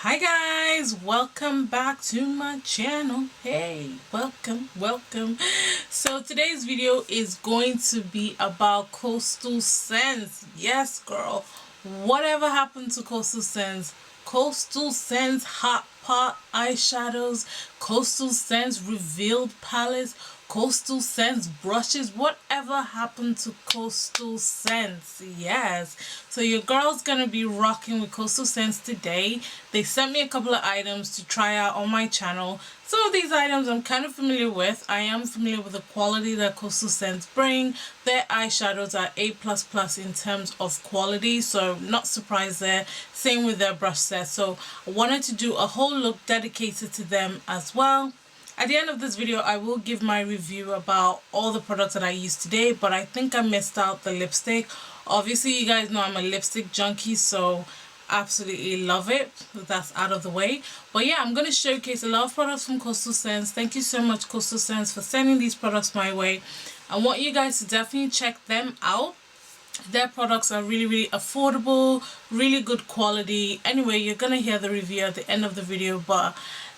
Hi guys, welcome back to my channel. Hey, welcome. So today's video is going to be about Coastal Scents. Yes girl, whatever happened to Coastal Scents? Coastal Scents hot pot eyeshadows, Coastal Scents revealed palettes, Coastal Scents brushes. Whatever happened to Coastal Scents? Yes, so your girl's gonna be rocking with Coastal Scents today. They sent me a couple of items to try out on my channel. Some of these items I'm kind of familiar with. I am familiar with the quality that Coastal Scents bring. Their eyeshadows are A++ in terms of quality, so not surprised there. Same with their brush set. So I wanted to do a whole look dedicated to them as well. At the end of this video, I will give my review about all the products that I used today, but I think I missed out the lipstick. Obviously, you guys know I'm a lipstick junkie, so absolutely love it. That's out of the way. But yeah, I'm going to showcase a lot of products from Coastal Scents. Thank you so much, Coastal Scents, for sending these products my way. I want you guys to definitely check them out. Their products are really affordable, really good quality. Anyway, you're going to hear the review at the end of the video, but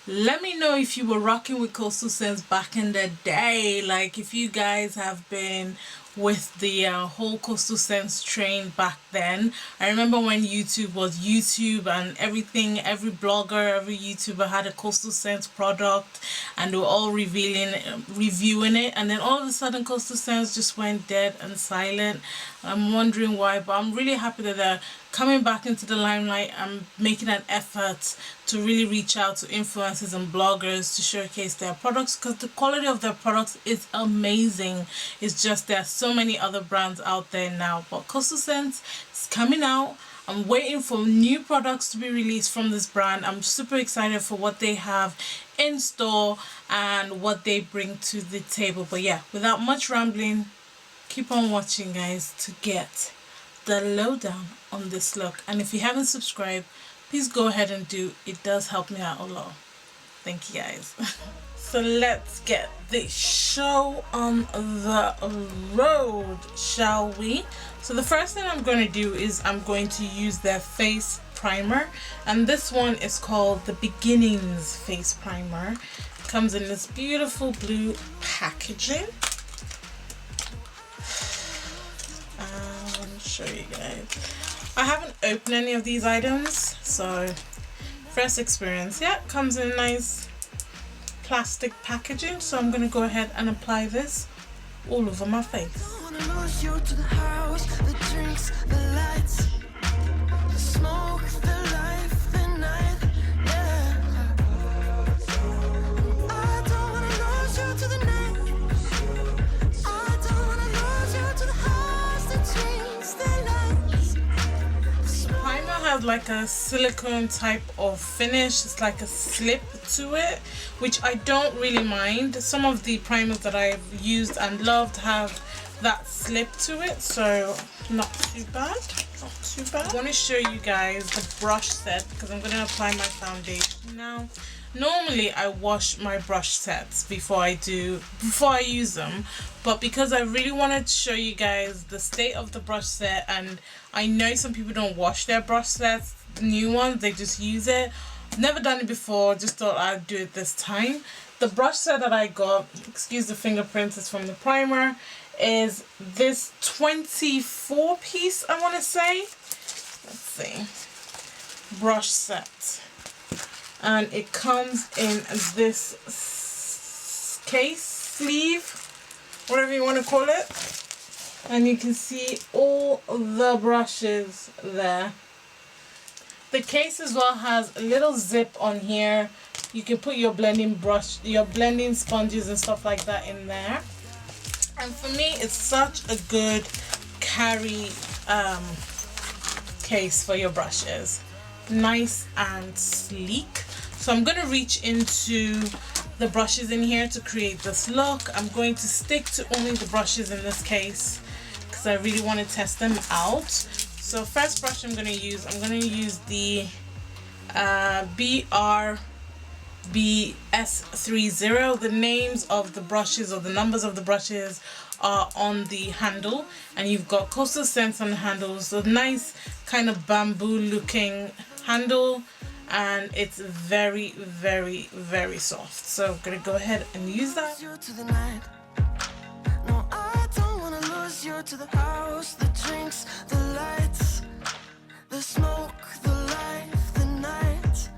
let me know if you were rocking with Coastal Scents back in the day. Like if you guys have been with the whole Coastal Scents train back then. I remember when YouTube was YouTube and everything, every blogger, every YouTuber had a Coastal Scents product and they were all reviewing it, and then all of a sudden Coastal Scents just went dead and silent. I'm wondering why, but I'm really happy that they're coming back into the limelight and making an effort to really reach out to influencers and bloggers to showcase their products, because the quality of their products is amazing. It's just there are so many other brands out there now, but Coastal Scents is coming out. I'm waiting for new products to be released from this brand. I'm super excited for what they have in store and what they bring to the table. But yeah, without much rambling, keep on watching guys to get the lowdown on this look. And if you haven't subscribed, please go ahead and do. It does help me out a lot. Thank you guys. So let's get this show on the road, shall we? So the first thing I'm going to do is I'm going to use their face primer, and this one is called the Beginnings face primer. It comes in this beautiful blue packaging. Let me show you guys. I haven't opened any of these items, so first experience. Yeah, it comes in a nice plastic packaging, so I'm going to go ahead and apply this all over my face. Has like a silicone type of finish. It's like a slip to it, which I don't really mind. Some of the primers that I've used and loved have that slip to it, so not too bad. I want to show you guys the brush set because I'm going to apply my foundation now. Normally I wash my brush sets before I use them, but because I really wanted to show you guys the state of the brush set, and I know some people don't wash their brush sets, new ones, they just use it. Never done it before, just thought I'd do it this time. The brush set that I got, excuse the fingerprints, is from the primer, is this 24 piece, I want to say. Let's see. Brush set. And it comes in this case, sleeve, whatever you want to call it. And you can see all the brushes there. The case as well has a little zip on here. You can put your blending brush, your blending sponges and stuff like that in there. And for me, it's such a good carry case for your brushes. Nice and sleek. So I'm going to reach into the brushes in here to create this look. I'm going to stick to only the brushes in this case because I really want to test them out. So first brush I'm going to use the BRBS30. The names of the brushes or the numbers of the brushes are on the handle, and you've got Coastal Scents on the handle. So nice kind of bamboo looking handle, and it's very, very, very soft. So I'm gonna go ahead and use that. No, I don't wanna lose you to the house, the drinks, the lights, the smoke, the life, the night.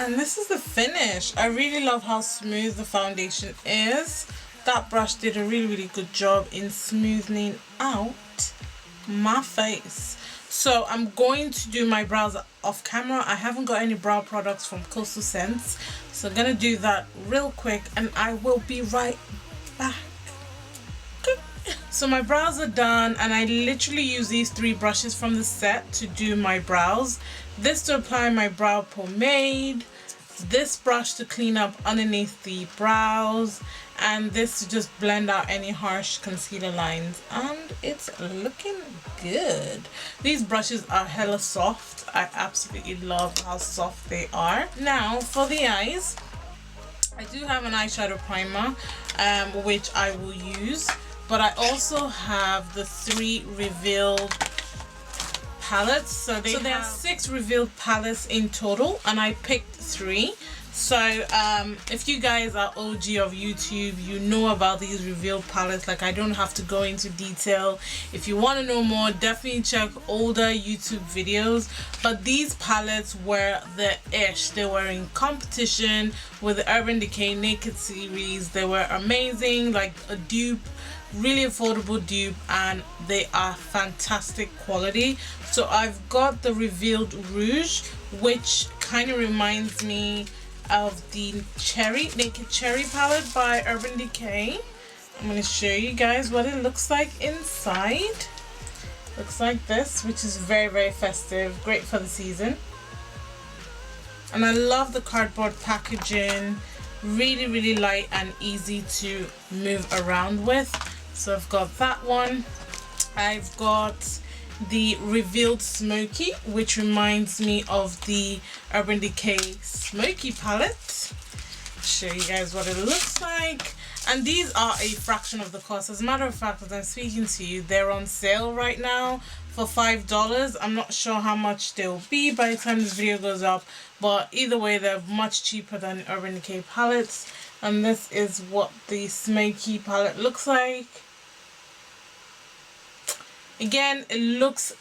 And this is the finish. I really love how smooth the foundation is. That brush did a really, really good job in smoothing out my face. So I'm going to do my brows off camera. I haven't got any brow products from Coastal Scents, so I'm gonna do that real quick and I will be right back. So my brows are done, and I literally use these 3 brushes from the set to do my brows. This to apply my brow pomade, this brush to clean up underneath the brows, and this to just blend out any harsh concealer lines, and it's looking good. These brushes are hella soft. I absolutely love how soft they are. Now for the eyes, I do have an eyeshadow primer which I will use, but I also have the 3 revealed palettes. So there are 6 revealed palettes in total, and I picked 3. So if you guys are OG of YouTube, you know about these revealed palettes. Like, I don't have to go into detail. If you want to know more, definitely check older YouTube videos. But these palettes were the ish. They were in competition with the Urban Decay Naked series. They were amazing, like a dupe, really affordable dupe, and they are fantastic quality. So I've got the revealed Rouge, which kind of reminds me of the Naked Cherry palette by Urban Decay. I'm going to show you guys what it looks like inside. Looks like this, which is very, very festive, great for the season. And I love the cardboard packaging, really, really light and easy to move around with. So I've got that one. I've got the revealed Smoky, which reminds me of the Urban Decay Smoky palette. Show you guys what it looks like. And these are a fraction of the cost. As a matter of fact, as I'm speaking to you, they're on sale right now for $5. I'm not sure how much they'll be by the time this video goes up, but either way, they're much cheaper than Urban Decay palettes. And this is what the Smoky palette looks like. Again, it looks,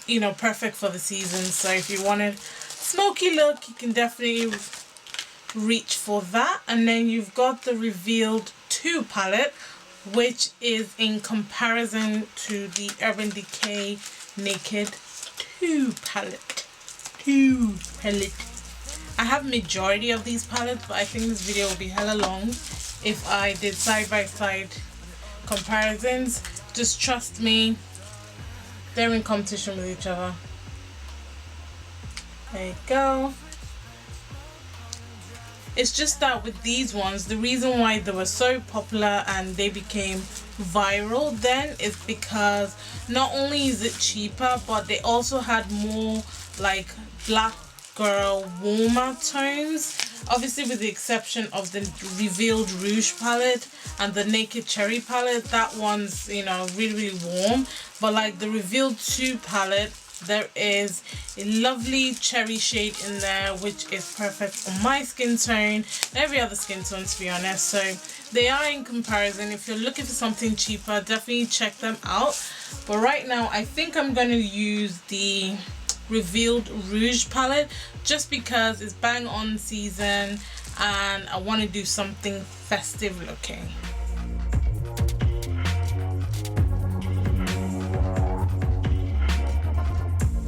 you know, perfect for the season. So if you wanted smoky look, you can definitely reach for that. And then you've got the revealed 2 palette, which is in comparison to the Urban Decay Naked 2 palette. I have majority of these palettes, but I think this video will be hella long if I did side-by-side comparisons. Just trust me, they're in competition with each other. There you go. It's just that with these ones, the reason why they were so popular and they became viral then is because not only is it cheaper, but they also had more like black girl warmer tones. Obviously, with the exception of the revealed Rouge palette and the Naked Cherry palette, that one's, you know, really, really warm. But like the revealed 2 palette, there is a lovely cherry shade in there, which is perfect on my skin tone and every other skin tone, to be honest. So they are in comparison. If you're looking for something cheaper, definitely check them out. But right now, I think I'm going to use the revealed Rouge palette just because it's bang on season and I want to do something festive looking.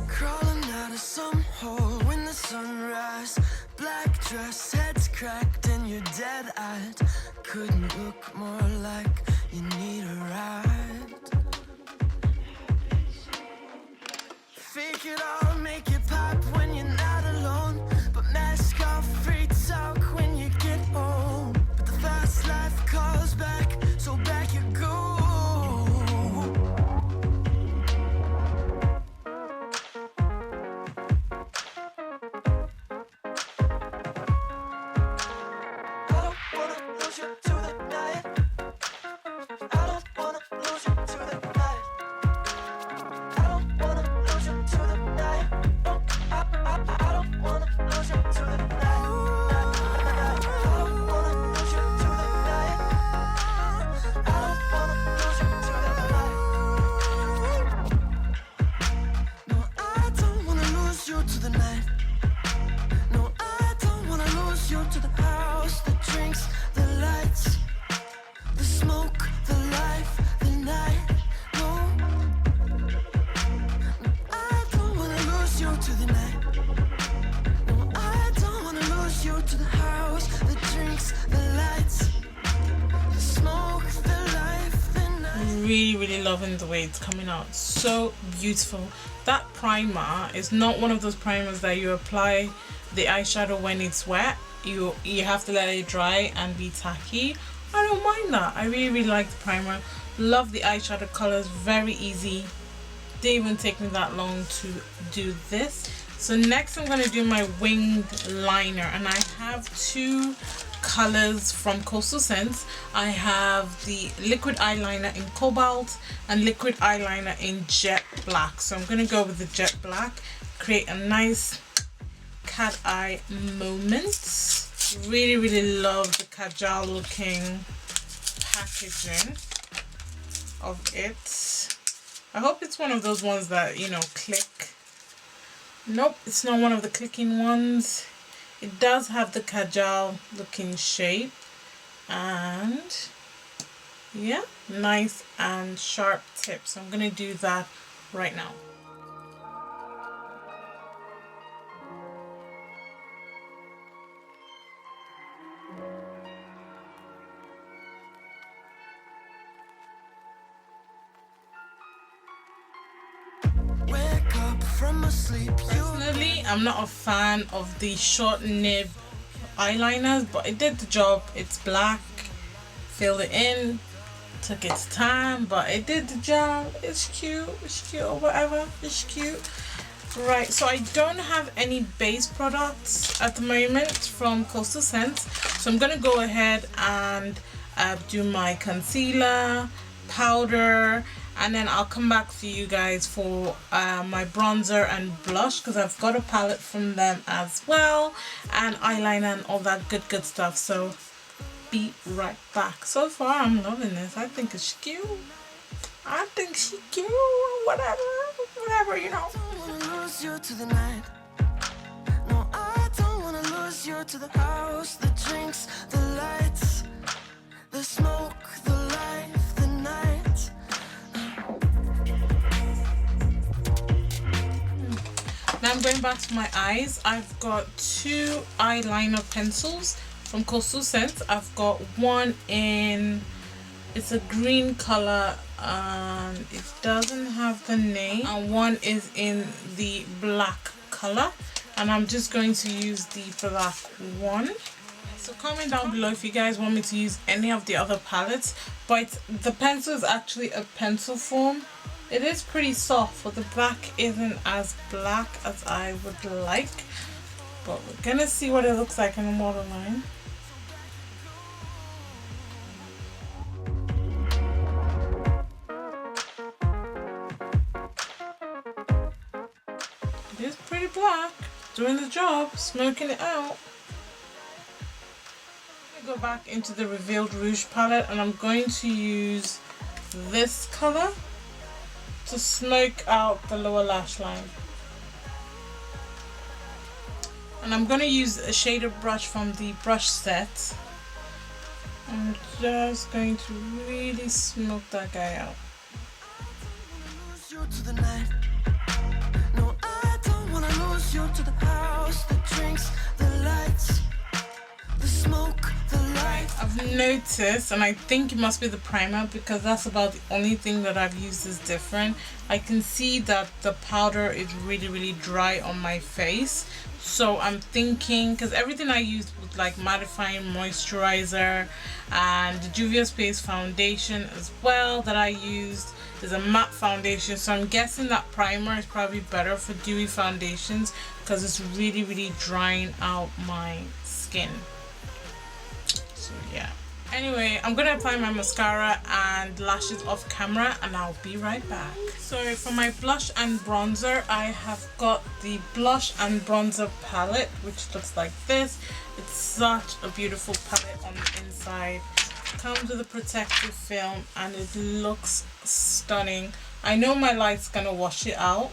Crawling out of some hole when the sunrise, black dress, head's cracked and you're dead-eyed. Couldn't look more like you need a ride. Fake it all, make it pop when you're not alone, but mask off, free talk when you get home. But the fast life calls back, so back you go. loving the way it's coming out. So beautiful. That primer is not one of those primers that you apply the eyeshadow when it's wet. You have to let it dry and be tacky. I don't mind that. I really like the primer. Love the eyeshadow colors. Very easy. Didn't even take me that long to do this. So next I'm going to do my winged liner, and I have two colors from Coastal Scents. I have the liquid eyeliner in cobalt and liquid eyeliner in jet black. So I'm going to go with the jet black, create a nice cat eye moment. Really love the kajal looking packaging of it. I hope it's one of those ones that, you know, click. Nope, it's not one of the clicking ones. It does have the kajal looking shape, and yeah, nice and sharp tip. So I'm gonna do that right now. Wake up from my sleep. Personally, I'm not a fan of the short nib eyeliners, but it did the job. It's black, filled it in, took its time, but it did the job. It's cute or whatever. It's cute. Right, so I don't have any base products at the moment from Coastal Scents, so I'm gonna go ahead and do my concealer, powder, and then I'll come back to you guys for my bronzer and blush, because I've got a palette from them as well, and eyeliner and all that good stuff. So be right back. So far I'm loving this. I think it's cute. I think she's cute. Whatever, you know. I don't wanna lose you to the night. No, I don't wanna lose you to the house, the drinks, the lights, the smoke, the life, the night. Now I'm going back to my eyes. I've got two eyeliner pencils from Coastal Scents. I've got one in, it's a green color and it doesn't have the name, and one is in the black color, and I'm just going to use the black one. So comment down below if you guys want me to use any of the other palettes, but the pencil is actually a pencil form. It is pretty soft, but the black isn't as black as I would like, but we're gonna see what it looks like in the waterline. It is pretty black, doing the job, smoking it out. I'm going to go back into the Revealed Rouge palette, and I'm going to use this color to smoke out the lower lash line. And I'm going to use a shader brush from the brush set. I'm just going to really smoke that guy out. Lose you to the night. No, I don't wanna lose you to the house, the drinks, the lights, the smoke, the light. I've noticed, and I think it must be the primer, because that's about the only thing that I've used is different. I can see that the powder is really dry on my face, so I'm thinking, because everything I used was like mattifying moisturizer, and the Juvia's Paste foundation as well that I used is a matte foundation, so I'm guessing that primer is probably better for dewy foundations because it's really drying out my skin. So yeah, anyway, I'm gonna apply my mascara and lashes off camera, and I'll be right back. So for my blush and bronzer, I have got the blush and bronzer palette, which looks like this. It's such a beautiful palette on the inside. It comes with a protective film and it looks stunning. I know my light's gonna wash it out,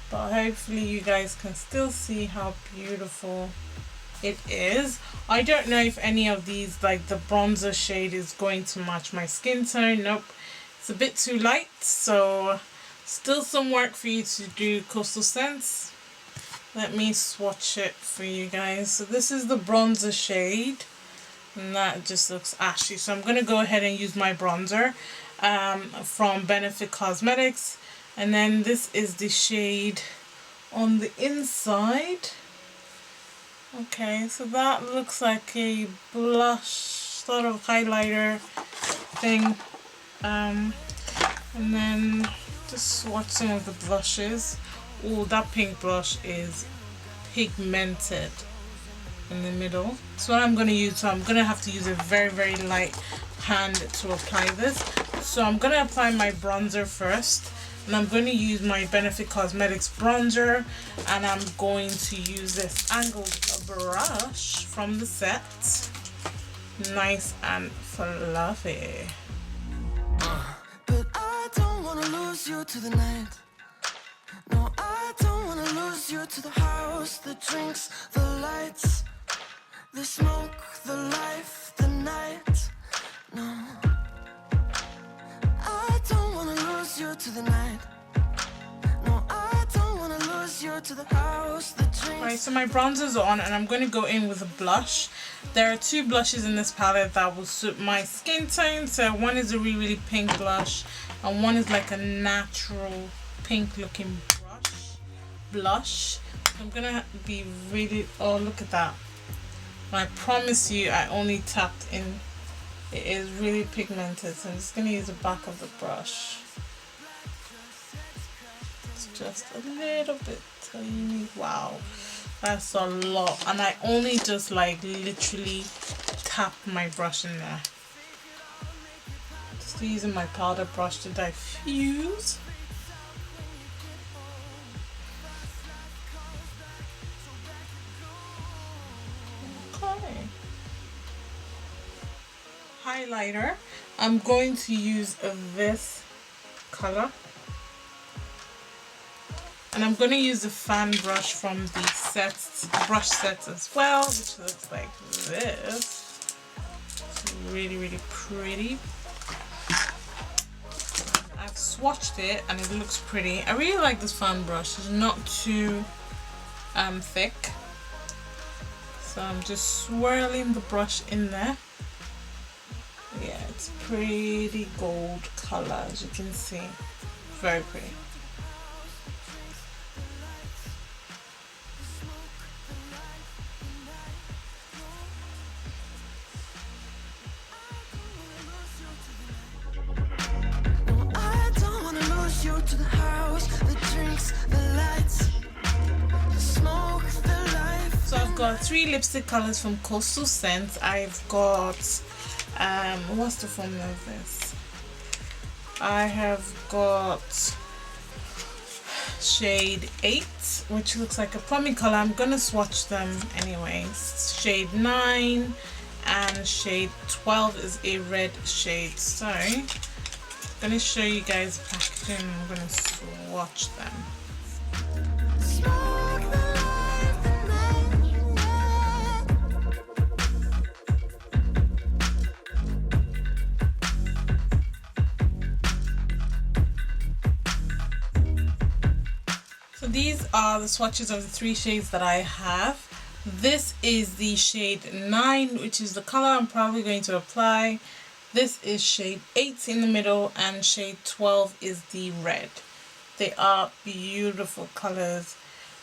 but hopefully you guys can still see how beautiful it is. I don't know if any of these, like the bronzer shade, is going to match my skin tone. Nope, it's a bit too light, so still some work for you to do, Coastal Scents. Let me swatch it for you guys. So this is the bronzer shade, and that just looks ashy, so I'm going to go ahead and use my bronzer. from Benefit Cosmetics, and then this is the shade on the inside. Okay, so that looks like a blush sort of highlighter thing, and then just swatch some of the blushes. Oh, that pink blush is pigmented in the middle. So what I'm going to use, so I'm going to have to use a very light hand to apply this. So I'm going to apply my bronzer first, and I'm going to use my Benefit Cosmetics bronzer, and I'm going to use this angled brush from the set. Nice and fluffy. But I don't wanna lose you to the night. No, I don't wanna lose you to the house, the drinks, the lights, the smoke, the life, the night. No, I don't wanna lose you to the night. No, I don't wanna lose you to the house, the drinks. Right, so my bronzer's on, and I'm going to go in with a blush. There are two blushes in this palette that will suit my skin tone. So one is a really pink blush, and one is like a natural pink looking blush. I'm gonna be really, oh look at that. And I promise you I only tapped in. It is really pigmented, so I'm just gonna use the back of the brush. It's just a little bit tiny. Wow, that's a lot, and I only just like literally tapped my brush in there. Just using my powder brush to diffuse. Highlighter, I'm going to use this color, and I'm going to use the fan brush from the brush sets as well, which looks like this. It's really pretty. I've swatched it and it looks pretty. I really like this fan brush. It's not too thick, so I'm just swirling the brush in there. Yeah, it's pretty gold color, as you can see. Very pretty. No, I don't wanna lose you to the house, the drinks, the lights, the smoke, the life. So I've got 3 lipstick colors from Coastal Scents. I've got what's the formula of this? I have got shade 8, which looks like a plummy color. I'm gonna swatch them anyways. Shade 9 and shade 12 is a red shade. So I'm gonna show you guys the packaging. I'm gonna swatch them. These are the swatches of the 3 shades that I have. This is the shade 9, which is the color I'm probably going to apply. This is shade 8 in the middle, and shade 12 is the red. They are beautiful colors.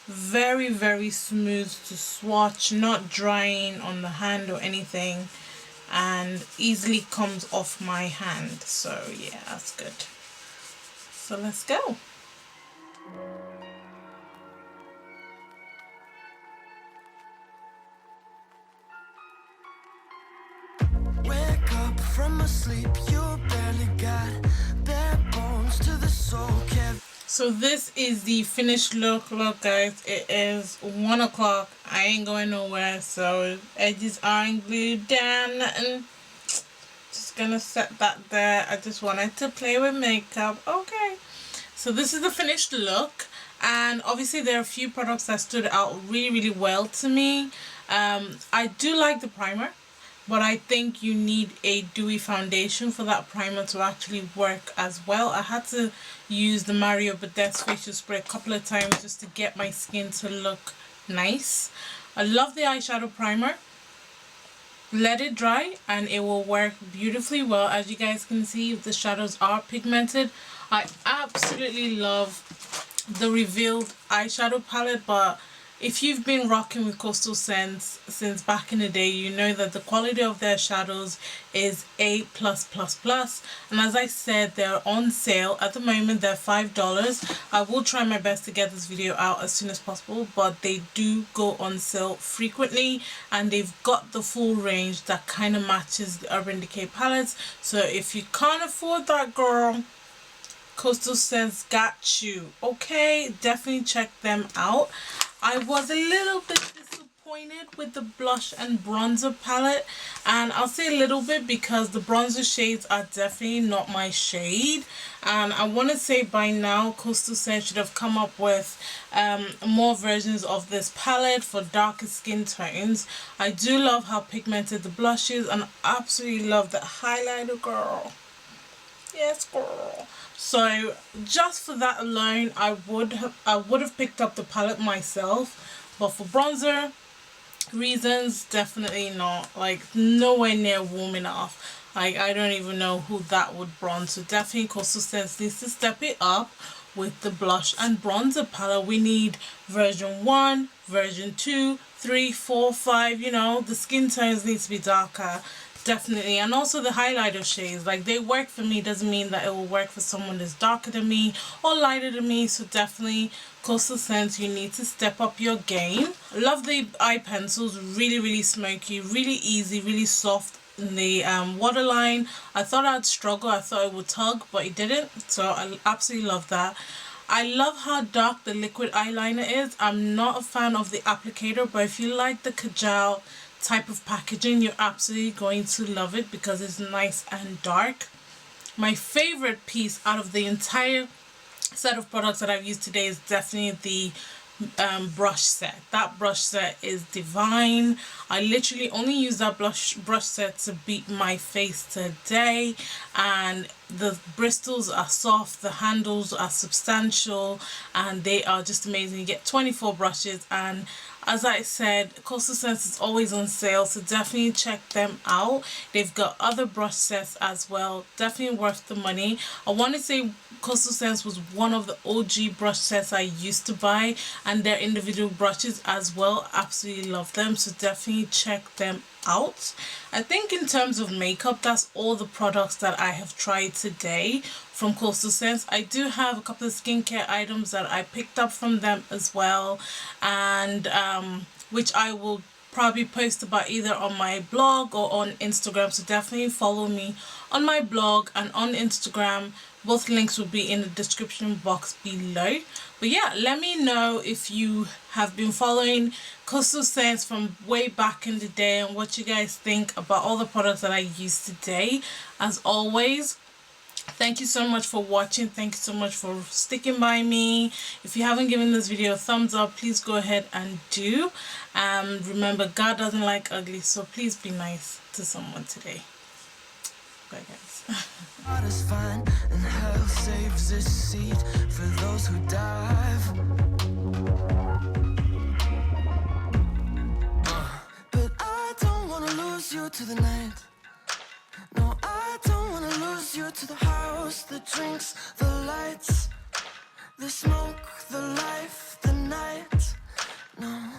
Very smooth to swatch, not drying on the hand or anything, and easily comes off my hand. So yeah, that's good. So let's go. From asleep, you barely got bare bones to the soul. So this is the finished look. Look guys, it is 1 o'clock. I ain't going nowhere, so edges aren't glued down, nothing. Just gonna set that there. I just wanted to play with makeup. Okay, so this is the finished look, and obviously there are a few products that stood out really well to me. I do like the primer, but I think you need a dewy foundation for that primer to actually work as well. I had to use the Mario Badette's facial spray a couple of times just to get my skin to look nice. I love the eyeshadow primer. let it dry and it will work beautifully well. As you guys can see, the shadows are pigmented. I absolutely love the revealed eyeshadow palette, but if you've been rocking with Coastal Scents since back in the day, you know that the quality of their shadows is A+++. And as I said, they're on sale at the moment. They're $5. I will try my best to get this video out as soon as possible, but they do go on sale frequently, and they've got the full range that kind of matches the Urban Decay palettes. So if you can't afford that, girl, Coastal Scents got you. Okay, definitely check them out. I was a little bit disappointed with the blush and bronzer palette, and I'll say a little bit because the bronzer shades are definitely not my shade, and I want to say by now Coastal Scents should have come up with more versions of this palette for darker skin tones. I do love how pigmented the blush is, and I absolutely love the highlighter, girl. Yes, girl. So just for that alone, I would have picked up the palette myself, but for bronzer reasons, definitely not. Like, nowhere near warm enough. Like, I don't even know who that would bronze. So definitely Coastal Scents needs to step it up with the blush and bronzer palette. We need version 1, version 2, 3, 4, 5, you know, the skin tones need to be darker. Definitely. And also the highlighter shades, like, they work for me, doesn't mean that it will work for someone that's darker than me or lighter than me. So definitely Coastal Scents, you need to step up your game. Love the eye pencils, really smoky, really easy, really soft in the waterline. I thought I'd struggle, I thought it would tug, but it didn't, so I absolutely love that. I love how dark the liquid eyeliner is. I'm not a fan of the applicator, but if you like the Kajal type of packaging, you're absolutely going to love it because it's nice and dark. My favorite piece out of the entire set of products that I've used today is definitely the brush set. That brush set is divine. I literally only use that brush set to beat my face today, and the bristles are soft, the handles are substantial, and they are just amazing. You get 24 brushes, and as I said, Coastal Scents is always on sale, so definitely check them out. They've got other brush sets as well, definitely worth the money. I want to say Coastal Scents was one of the OG brush sets I used to buy, and their individual brushes as well, absolutely love them, so definitely check them out. I think in terms of makeup, that's all the products that I have tried today from Coastal Scents. I do have a couple of skincare items that I picked up from them as well, and which I will probably post about either on my blog or on Instagram, so definitely follow me on my blog and on Instagram. Both links will be in the description box below. But yeah, let me know if you have been following Coastal Scents from way back in the day and what you guys think about all the products that I used today. As always, thank you so much for watching. Thank you so much for sticking by me. If you haven't given this video a thumbs up, please go ahead and do. Remember, God doesn't like ugly, so please be nice to someone today. Bye, guys. Heart is fine, and hell saves its seat for those who dive. But I don't wanna lose you to the night. No, I don't wanna lose you to the house, the drinks, the lights, the smoke, the life, the night. No.